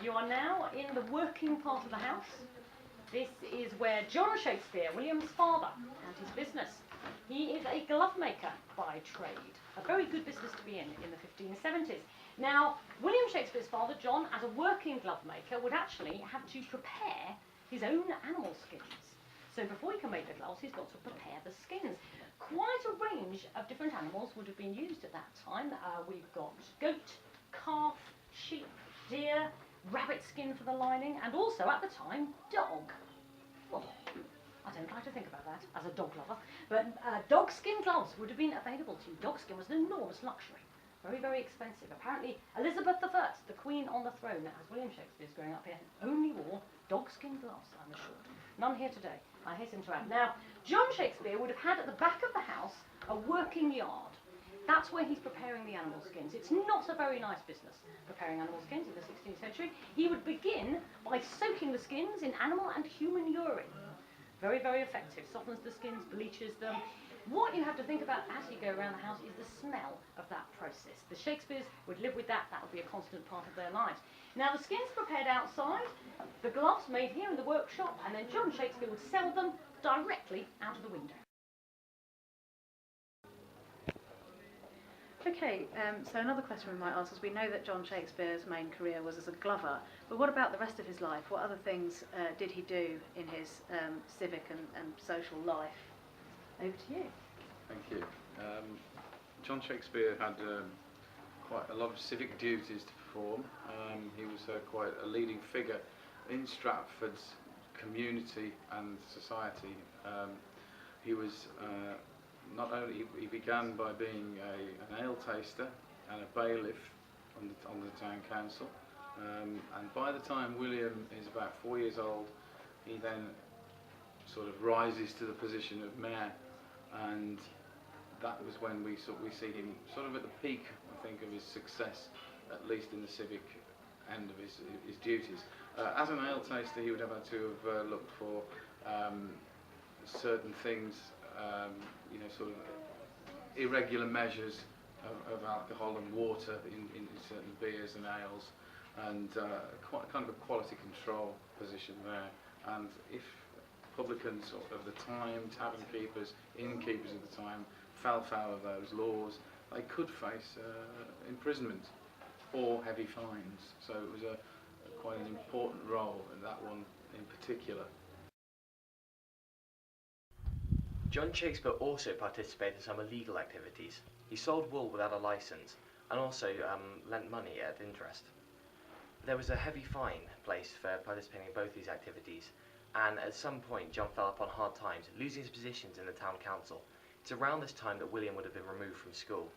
You are now in the working part of the house. This is where John Shakespeare, William's father, had his business. He is a glove maker by trade, a very good business to be in the 1570s. Now, William Shakespeare's father, John, as a working glove maker, would actually have to prepare his own animal skins. So before he can make the gloves, he's got to prepare the skins. Quite a range of different animals would have been used at that time. We've got goat, calf, sheep, deer, rabbit skin for the lining, and also at the time, dog. Oh, I don't like to think about that as a dog lover, but dog skin gloves would have been available to you. Dog skin was an enormous luxury, very, very expensive. Apparently, Elizabeth I, the queen on the throne, as William Shakespeare's growing up here, only wore dog skin gloves, I'm assured. None here today, I hasten to add. Now, John Shakespeare would have had at the back of the house a working yard. That's where he's preparing the animal skins. It's not a very nice business, preparing animal skins in the 16th century. He would begin by soaking the skins in animal and human urine. Very, very effective. Softens the skins, bleaches them. What you have to think about as you go around the house is the smell of that process. The Shakespeares would live with that. That would be a constant part of their lives. Now, the skins prepared outside, the gloves made here in the workshop, and then John Shakespeare would sell them directly out of the window. Okay, so another question we might ask is, we know that John Shakespeare's main career was as a glover, but what about the rest of his life? What other things did he do in his civic and social life? Over to you. Thank you. John Shakespeare had quite a lot of civic duties to perform. He was quite a leading figure in Stratford's community and society. He was not only, he began by being an ale taster and a bailiff on the town council, and by the time William is about 4 years old, he then sort of rises to the position of mayor, and that was when we see him sort of at the peak, I think, of his success, at least in the civic end of his duties. As an ale taster, he would have had to have looked for certain things, you know, sort of irregular measures of alcohol and water in certain beers and ales, and quite kind of a quality control position there. And if publicans of the time, tavern keepers, innkeepers of the time, fell foul of those laws, they could face imprisonment or heavy fines. So it was quite an important role, and that one in particular. John Shakespeare also participated in some illegal activities. He sold wool without a license and also lent money at interest. There was a heavy fine placed for participating in both these activities, and at some point John fell upon hard times, losing his positions in the town council. It's around this time that William would have been removed from school.